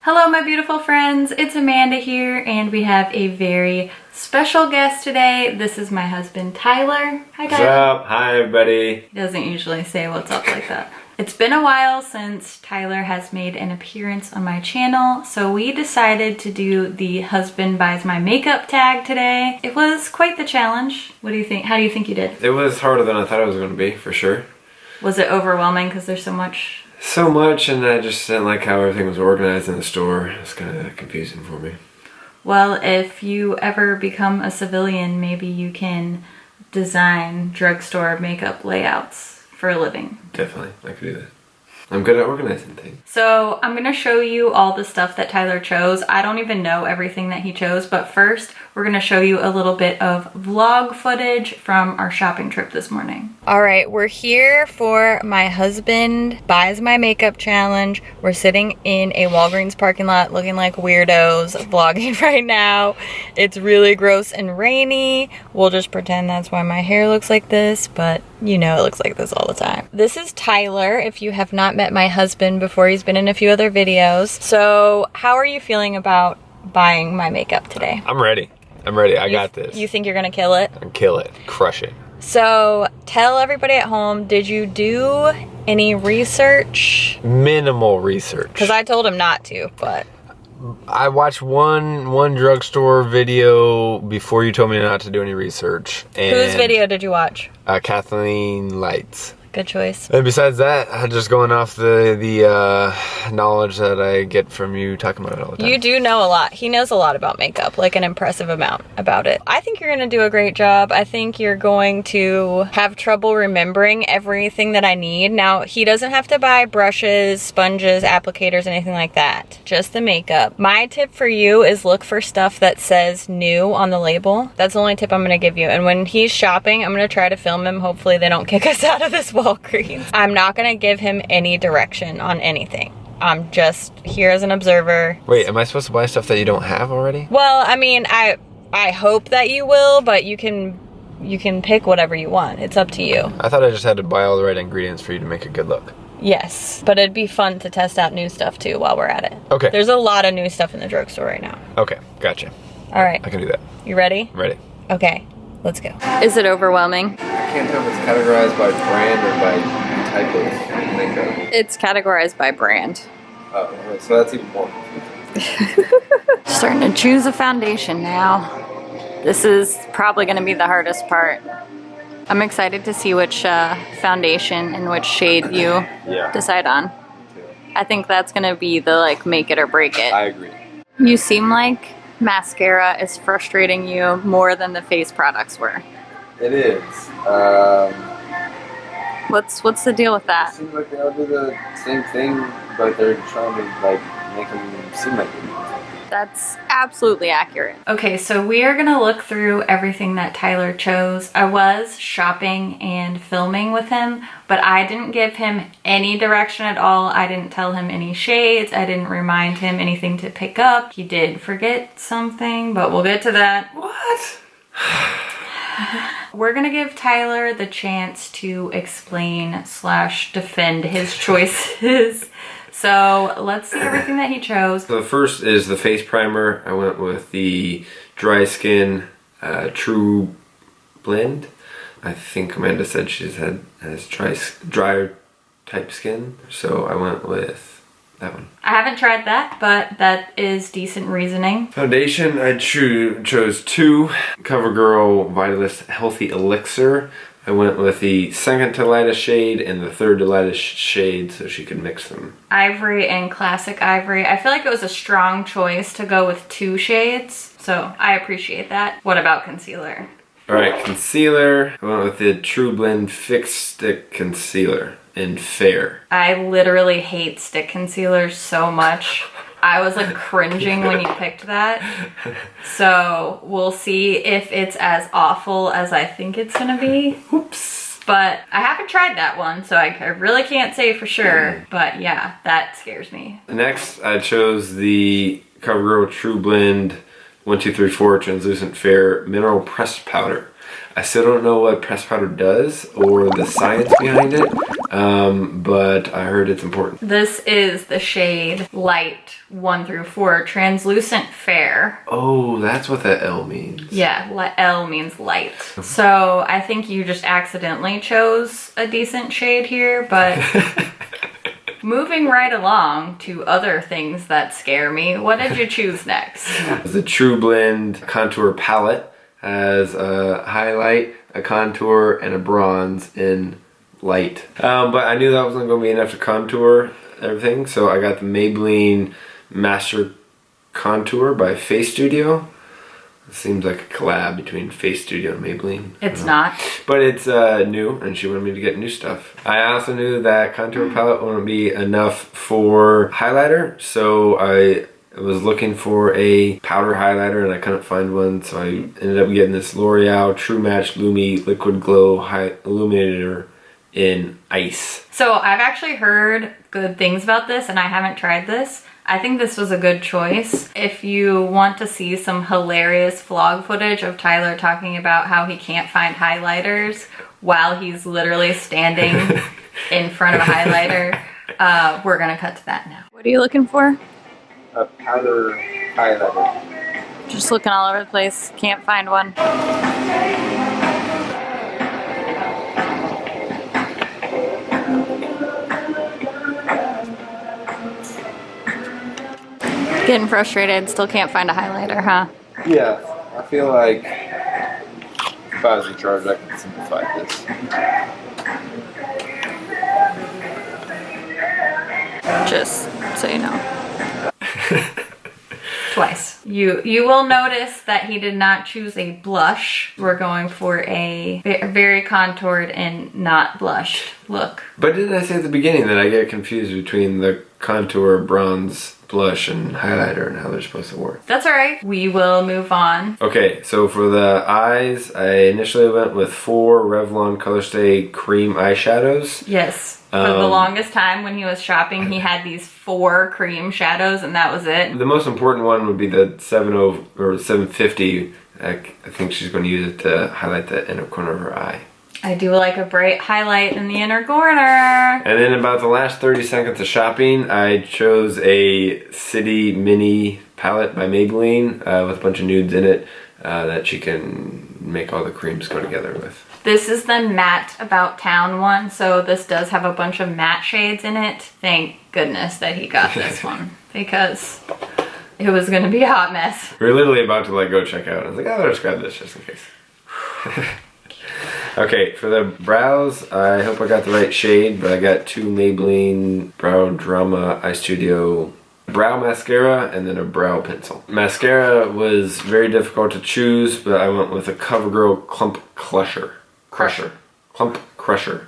Hello my beautiful friends, it's Amanda here and we have a very special guest today. This is my husband Tyler. Hi Tyler. What's up? Hi everybody. He doesn't usually say what's up like that. It's been a while since Tyler has made an appearance on my channel, so we decided to do the husband buys my makeup tag today. It was quite the challenge. What do you think? How do you think you did? It was harder than I thought it was going to be, for sure. Was it overwhelming because there's so much? So much, and I just didn't like how everything was organized in the store. It's kind of confusing for me. Well, if you ever become a civilian, maybe you can design drugstore makeup layouts for a living. Definitely, I could do that. I'm good at organizing things. So I'm gonna show you all the stuff that Tyler chose. I don't even know everything that he chose, but first we're gonna show you a little bit of vlog footage from our shopping trip this morning. All right, we're here for my husband buys my makeup challenge. We're sitting in a Walgreens parking lot looking like weirdos vlogging right now. It's really gross and rainy. We'll just pretend that's why my hair looks like this, but you know it looks like this all the time. This is Tyler, if you have not met my husband before. He's been in a few other videos. So how are you feeling about buying my makeup today? I'm ready. I'm ready. I got this. You think you're gonna kill it? And kill it. Crush it. So tell everybody at home, did you do any research? Minimal research. Because I told him not to, but I watched one drugstore video before you told me not to do any research. And whose video did you watch? Kathleen Light's. Good choice. And besides that, I'm just going off the knowledge that I get from you talking about it all the time. You do know a lot. He knows a lot about makeup, like an impressive amount about it. I think you're going to do a great job. I think you're going to have trouble remembering everything that I need. Now, he doesn't have to buy brushes, sponges, applicators, anything like that. Just the makeup. My tip for you is look for stuff that says new on the label. That's the only tip I'm going to give you. And when he's shopping, I'm going to try to film him. Hopefully they don't kick us out of this Walgreens. I'm not gonna give him any direction on anything. I'm just here as an observer. Wait, am I supposed to buy stuff that you don't have already? Well, I mean, I hope that you will, but you can pick whatever you want. It's up to you. I thought I just had to buy all the right ingredients for you to make a good look. Yes, but it'd be fun to test out new stuff too while we're at it. Okay. There's a lot of new stuff in the drugstore right now. Okay, gotcha. All right. I can do that. You ready? Ready. Okay, let's go. Is it overwhelming? I can't tell if it's categorized by brand or by type of makeup. It's categorized by brand. Oh, so that's even more confusing. Starting to choose a foundation now. This is probably going to be the hardest part. I'm excited to see which foundation and which shade you decide on. I think that's going to be the like make it or break it. I agree. You seem like mascara is frustrating you more than the face products were. It is. What's the deal with that? It seems like they all do the same thing, but they're trying to like make them seem like they do. That's absolutely accurate. Okay, so we are gonna look through everything that Tyler chose. I was shopping and filming with him, but I didn't give him any direction at all. I didn't tell him any shades. I didn't remind him anything to pick up. He did forget something, but we'll get to that. What? We're gonna give Tyler the chance to explain / defend his choices. So let's see everything that he chose. So the first is the face primer. I went with the Dry Skin True Blend. I think Amanda said she has dry type skin, so I went with that one. I haven't tried that, but that is decent reasoning. Foundation, I chose two CoverGirl Vitalist Healthy Elixir. I went with the second to lightest shade and the third to lightest shade so she could mix them. Ivory and Classic Ivory. I feel like it was a strong choice to go with two shades, so I appreciate that. What about concealer? Alright, concealer. I went with the True Blend Fix Stick Concealer in Fair. I literally hate stick concealers so much. I was like cringing when you picked that. So we'll see if it's as awful as I think it's gonna be. Oops. But I haven't tried that one, so I really can't say for sure. But yeah, that scares me. Next, I chose the CoverGirl True Blend 1, 2, 3, 4 Translucent Fair Mineral Pressed Powder. I still don't know what pressed powder does or the science behind it, but I heard it's important. This is the shade Light 1 through 4, Translucent Fair. Oh, that's what that L means. Yeah, L means light. So I think you just accidentally chose a decent shade here, but moving right along to other things that scare me, what did you choose next? The True Blend Contour Palette has a highlight, a contour, and a bronze in light. But I knew that wasn't going to be enough to contour everything, so I got the Maybelline Master Contour by Face Studio. It seems like a collab between Face Studio and Maybelline. It's not. But it's new, and she wanted me to get new stuff. I also knew that contour palette wouldn't be enough for highlighter, so I was looking for a powder highlighter and I couldn't find one, so I ended up getting this L'Oreal True Match Lumi Liquid Glow Illuminator in Ice. So I've actually heard good things about this and I haven't tried this. I think this was a good choice. If you want to see some hilarious vlog footage of Tyler talking about how he can't find highlighters while he's literally standing in front of a highlighter, we're gonna cut to that now. What are you looking for? A powder highlighter. Just looking all over the place. Can't find one. Getting frustrated. Still can't find a highlighter, huh? Yeah, I feel like if I was in charge, I could simplify this. Just so you know. Twice. You will notice that he did not choose a blush. We're going for a very contoured and not blushed look. But didn't I say at the beginning that I get confused between the contour, bronze, blush, and highlighter and how they're supposed to work? That's alright. We will move on. Okay, so for the eyes, I initially went with 4 Revlon Colorstay cream eyeshadows. Yes. For the longest time when he was shopping, he had these 4 cream shadows and that was it. The most important one would be the 70 or 750. I think she's going to use it to highlight the inner corner of her eye. I do like a bright highlight in the inner corner. And then about the last 30 seconds of shopping, I chose a City Mini palette by Maybelline with a bunch of nudes in it that she can make all the creams go together with. This is the Matte About Town one, so this does have a bunch of matte shades in it. Thank goodness that he got this one, because it was gonna be a hot mess. We were literally about to like go check out. I was like, oh, let's grab this just in case. Okay, for the brows, I hope I got the right shade, but I got 2 Maybelline Brow Drama Eye Studio brow mascara and then a brow pencil. Mascara was very difficult to choose, but I went with a CoverGirl Clump Crusher. Clump Crusher.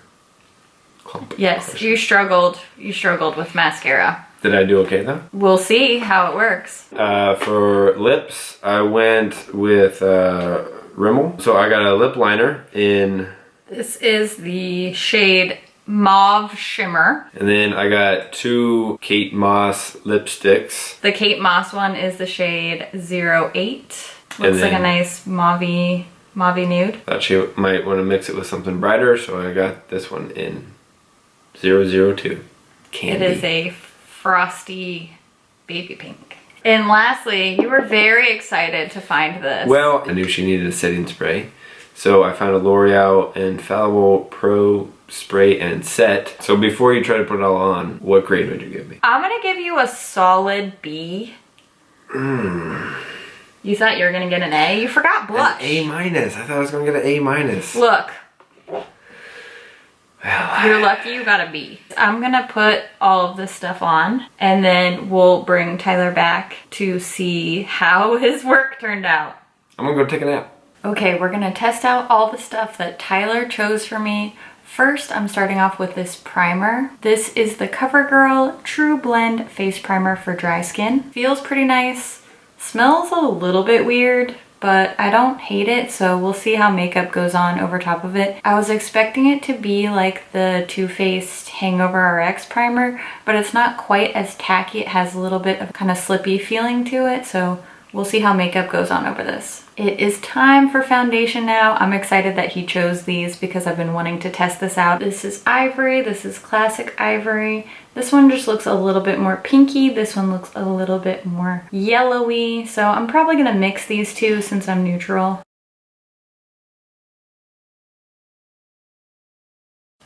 Yes, crusher. You struggled with mascara. Did I do okay though? We'll see how it works. For lips, I went with Rimmel. So I got a lip liner in... This is the shade Mauve Shimmer. And then I got 2 Kate Moss lipsticks. The Kate Moss one is the shade 08. Looks like a nice mauve nude. Thought she might want to mix it with something brighter, so I got this one in 002. Candy. It is a frosty baby pink. And lastly, you were very excited to find this. Well, I knew she needed a setting spray, so I found a L'Oreal Infallible Pro Spray and Set. So before you try to put it all on, what grade would you give me? I'm gonna give you a solid B. You thought you were gonna get an A? You forgot blush. An A minus. I thought I was gonna get an A minus. Look. Well, you're lucky you got a B. I'm gonna put all of this stuff on and then we'll bring Tyler back to see how his work turned out. I'm gonna go take a nap. Okay, we're gonna test out all the stuff that Tyler chose for me. First, I'm starting off with this primer. This is the CoverGirl True Blend Face Primer for dry skin. Feels pretty nice. Smells a little bit weird, but I don't hate it, so we'll see how makeup goes on over top of it. I was expecting it to be like the Too Faced Hangover RX primer, but it's not quite as tacky. It has a little bit of kind of slippy feeling to it, so We'll see how makeup goes on over this. It is time for foundation now. I'm excited that he chose these because I've been wanting to test this out. This is ivory, this is classic ivory. This one just looks a little bit more pinky. This one looks a little bit more yellowy. So I'm probably gonna mix these two since I'm neutral.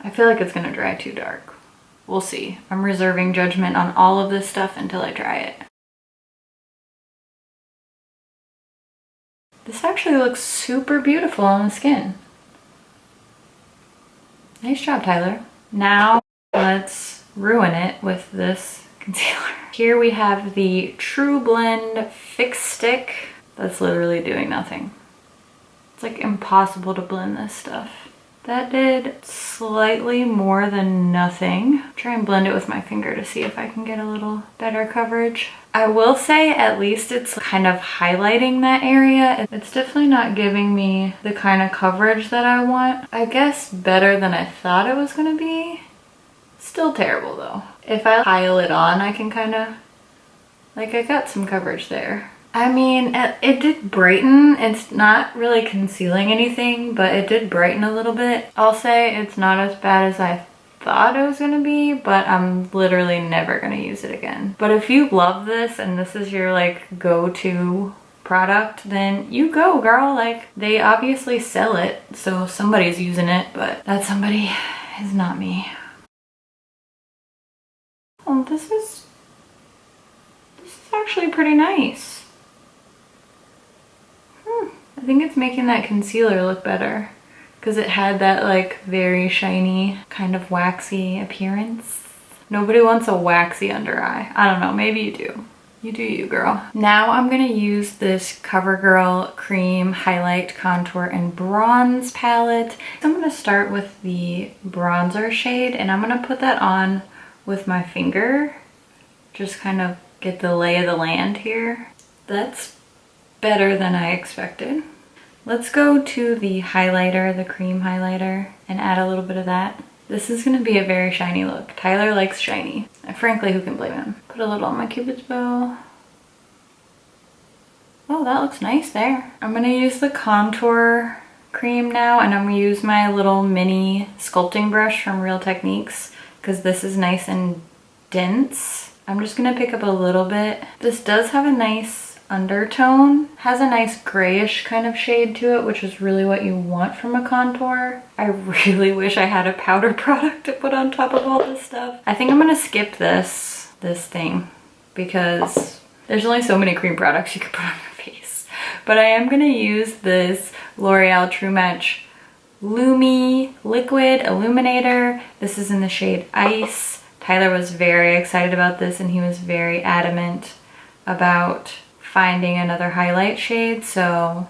I feel like it's gonna dry too dark. We'll see. I'm reserving judgment on all of this stuff until I try it. This actually looks super beautiful on the skin. Nice job, Tyler. Now let's ruin it with this concealer. Here we have the True Blend Fix Stick. That's literally doing nothing. It's like impossible to blend this stuff. That did slightly more than nothing. Try and blend it with my finger to see if I can get a little better coverage. I will say at least it's kind of highlighting that area. It's definitely not giving me the kind of coverage that I want. I guess better than I thought it was gonna be. Still terrible though. If I pile it on, I can kind of, like I got some coverage there. I mean, it did brighten. It's not really concealing anything, but it did brighten a little bit. I'll say it's not as bad as I thought it was gonna be, but I'm literally never gonna use it again. But if you love this and this is your like go-to product, then you go, girl. Like, they obviously sell it, so somebody's using it, but that somebody is not me. Oh, this is actually pretty nice. I think it's making that concealer look better because it had that like very shiny kind of waxy appearance. Nobody wants a waxy under eye. I don't know, maybe you do. You do you, girl. Now I'm gonna use this CoverGirl Cream Highlight, Contour, and Bronze palette. I'm gonna start with the bronzer shade and I'm gonna put that on with my finger. Just kind of get the lay of the land here. That's better than I expected. Let's go to the highlighter, the cream highlighter, and add a little bit of that. This is gonna be a very shiny look. Tyler likes shiny. Frankly, who can blame him? Put a little on my cupid's bow. Oh, that looks nice there. I'm gonna use the contour cream now, and I'm gonna use my little mini sculpting brush from Real Techniques because this is nice and dense. I'm just gonna pick up a little bit. This does have a nice undertone, has a nice grayish kind of shade to it, which is really what you want from a contour. I really wish I had a powder product to put on top of all this stuff. I think I'm gonna skip this thing because there's only so many cream products you can put on your face. But I am gonna use this L'Oreal True Match Lumi Liquid Illuminator. This is in the shade Ice. Tyler was very excited about this and he was very adamant about finding another highlight shade, so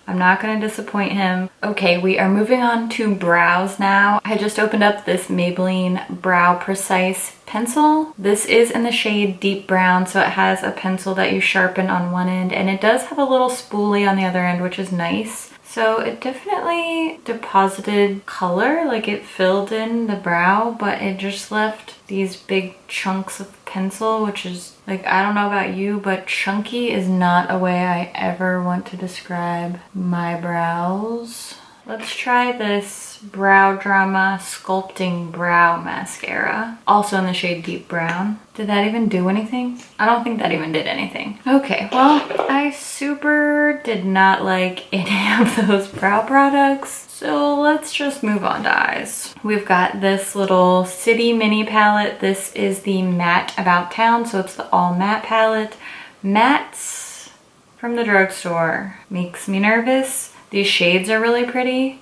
I'm not gonna disappoint him. Okay, we are moving on to brows now. I just opened up this Maybelline Brow Precise pencil. This is in the shade Deep Brown, so it has a pencil that you sharpen on one end, and it does have a little spoolie on the other end, which is nice. So it definitely deposited color, like it filled in the brow, but it just left these big chunks of pencil, which is like, I don't know about you, but chunky is not a way I ever want to describe my brows. Let's try this Brow Drama Sculpting Brow Mascara, also in the shade Deep Brown. Did that even do anything? I don't think that even did anything. Okay, well, I super did not like any of those brow products, so let's just move on to eyes. We've got this little City Mini palette. This is the Matte About Town, so it's the all matte palette. Mattes from the drugstore makes me nervous. These shades are really pretty,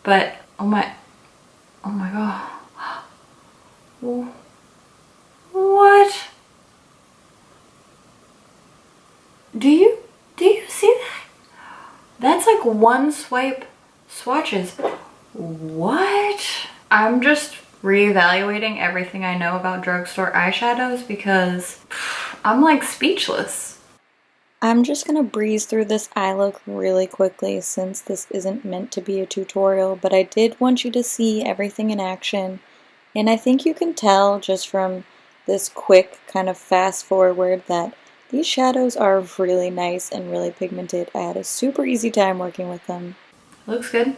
but oh my god. What? Do you see that? That's like one swipe swatches. What? I'm just reevaluating everything I know about drugstore eyeshadows because I'm like speechless. I'm just gonna breeze through this eye look really quickly since this isn't meant to be a tutorial, but I did want you to see everything in action, and I think you can tell just from this quick kind of fast forward that These shadows are really nice and really pigmented. I had a super easy time working with them. Looks good.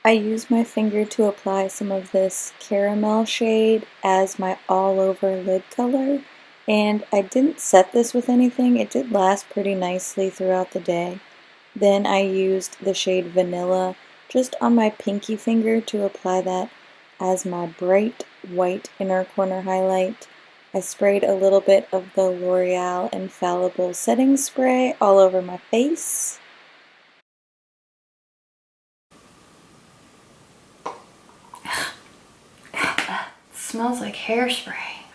I used my finger to apply some of this caramel shade as my all-over lid color, and I didn't set this with anything. It did last pretty nicely throughout the day. Then I used the shade Vanilla just on my pinky finger to apply that as my bright white inner corner highlight. I sprayed a little bit of the L'Oreal Infallible setting spray all over my face. Smells like hairspray.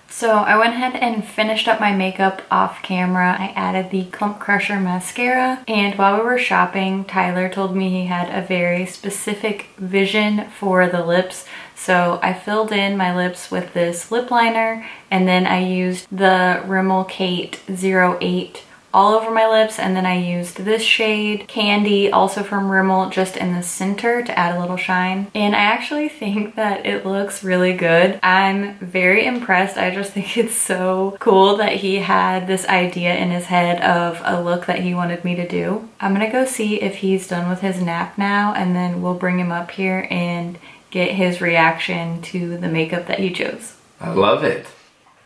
So I went ahead and finished up my makeup off camera. I added the Clump Crusher mascara, and while we were shopping, Tyler told me he had a very specific vision for the lips. So I filled in my lips with this lip liner, and then I used the Rimmel Kate 08 all over my lips, and then I used this shade, Candy, also from Rimmel, just in the center to add a little shine. And I actually think that it looks really good. I'm very impressed. I just think it's so cool that he had this idea in his head of a look that he wanted me to do. I'm gonna go see if he's done with his nap now, and then we'll bring him up here and get his reaction to the makeup that he chose. I love it.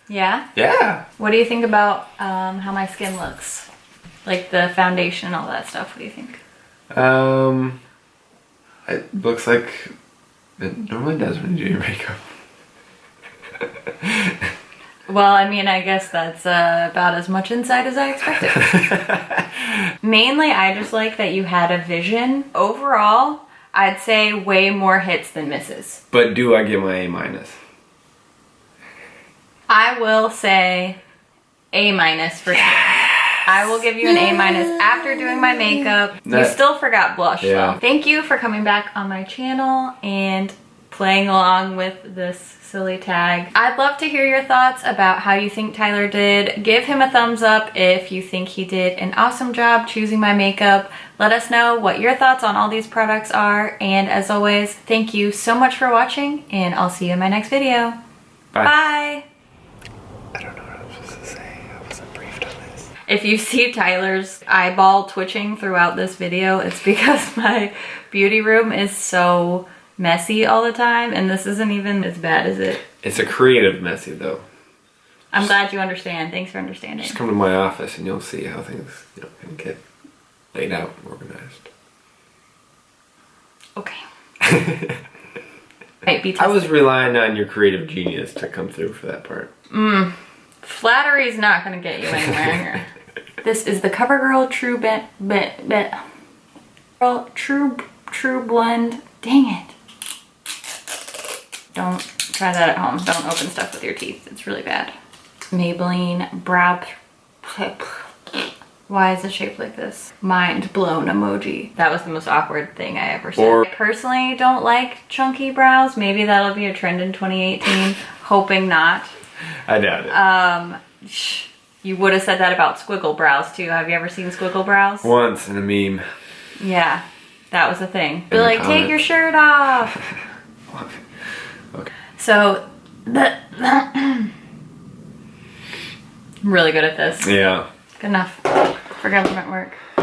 Yeah? Yeah. What do you think about how my skin looks? Like the foundation and all that stuff, what do you think? It looks like it normally does when you do your makeup. Well, I mean, I guess that's about as much insight as I expected. Mainly, I just like that you had a vision. Overall, I'd say way more hits than misses. But do I get my A-? I will say A- for sure. I will give you an A- after doing my makeup. You still forgot blush though. Thank you for coming back on my channel and playing along with this silly tag. I'd love to hear your thoughts about how you think Tyler did. Give him a thumbs up if you think he did an awesome job choosing my makeup. Let us know what your thoughts on all these products are. And as always, thank you so much for watching, and I'll see you in my next video. Bye. I don't know what I'm supposed to say. I wasn't briefed on this. If you see Tyler's eyeball twitching throughout this video, it's because my beauty room is so messy all the time, and this isn't even as bad as it. It's a creative messy though. I'm glad you understand. Thanks for understanding. Just come to my office and you'll see how things, can get laid out and organized. Okay. Might be I was relying on your creative genius to come through for that part. Flattery's not gonna get you anywhere here. This is the CoverGirl True Blend. Dang it. Don't try that at home. Don't open stuff with your teeth. It's really bad. Maybelline Brow. Why is it shaped like this? Mind blown emoji. That was the most awkward thing I ever said. I personally don't like chunky brows. Maybe that'll be a trend in 2018. Hoping not. I doubt it. You would have said that about squiggle brows too. Have you ever seen squiggle brows? Once in a meme. Yeah, that was the thing. Be like, take your shirt off. Okay. So, I'm really good at this. Yeah. Good enough for government work.